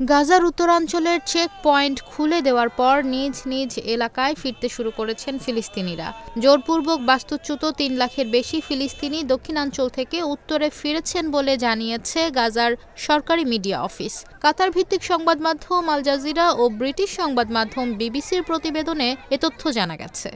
গাজার উত্তরাঞ্চলের check point খুলে দেওয়ার পর নিজ নিজ এলাকায় ফিরতে শুরু করেছেন ফিলিস্তিনিরা। জোরপূর্বক বাস্তুচ্যুত ৩ লাখের বেশি ফিলিস্তিনি দক্ষিণাঞ্চল থেকে উত্তরে ফিরেছেন বলে জানিয়েছে গাজার সরকারি মিডিয়া অফিস। কাতার ভিত্তিক সংবাদ মাধ্যম আল জাজিরা ও ব্রিটিশ সংবাদ মাধ্যম বিবিসির প্রতিবেদনে এ তথ্য জানা গেছে।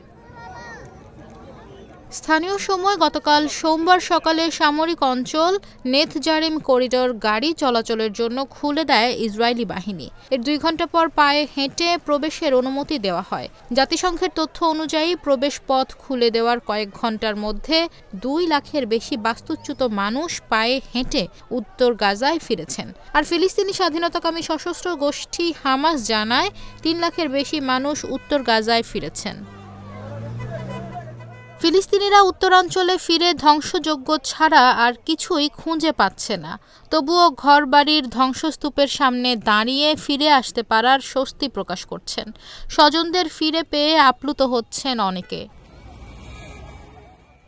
স্থানীয় সময় গতকাল সোমবার সকালে সামরিক অঞ্চল নেতজারিম করিডর গাড়ি চলাচলের জন্য খুলে দেয় ইসরায়েলি বাহিনী। এর ২ ঘণ্টা পর পায়ে হেঁটে প্রবেশের অনুমতি দেওয়া হয়। জাতিসংঘের তথ্য অনুযায়ী প্রবেশ পথ খুলে দেওয়ার কয়েক ঘণ্টার মধ্যে ২ লাখের বেশি বাস্তুচ্যুত মানুষ পায়ে হেঁটে উত্তর গাজায় ফিরেছেন। আর ফিলিস্তিনি স্বাধীনতাকামী সশস্ত্র গোষ্ঠী হামাস জানায় ৩ লাখের বেশি মানুষ উত্তর গাজায় ফিরেছেন। ফিলিস্তিনিরা উত্তরাঞ্চলে ফিরে ধ্বংসযজ্ঞ ছাড়া আর কিছুই খুঁজে পাচ্ছে না। তবুও ঘরবাড়ির ধ্বংসস্তূপের সামনে দাঁড়িয়ে ফিরে আসতে পারার স্বস্তি প্রকাশ করছেন। স্বজনদের ফিরে পেয়ে আপ্লুত হচ্ছেন অনেকে।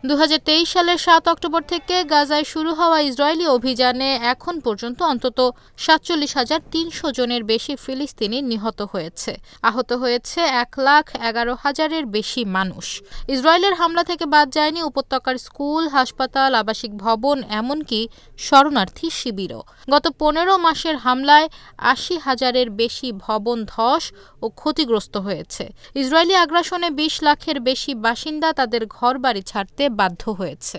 ২০২৩ সালের ৭ অক্টোবর থেকে গাজায় শুরু হওয়া ইসরায়েলি অভিযানে এখন পর্যন্ত অন্তত ৪৭,৩০০ জনের বেশি ফিলিস্তিনি নিহত হয়েছে। আহত হয়েছে ১,১১,০০০-এর বেশি মানুষ। ইসরায়েলের হামলা থেকে বাদ যায়নি উপত্যকার স্কুল, হাসপাতাল, আবাসিক ভবন, এমনকি শরণার্থী শিবিরও। গত ১৫ মাসের হামলায় ৮০,০০০-এর বেশি ভবন ধস ও ক্ষতিগ্রস্ত হয়েছে। ইসরায়েলি আগ্রাসনে ২০ লাখের বেশি বাসিন্দা তাদের ঘরবাড়ি ছাড়তে বাধ্য হয়েছে।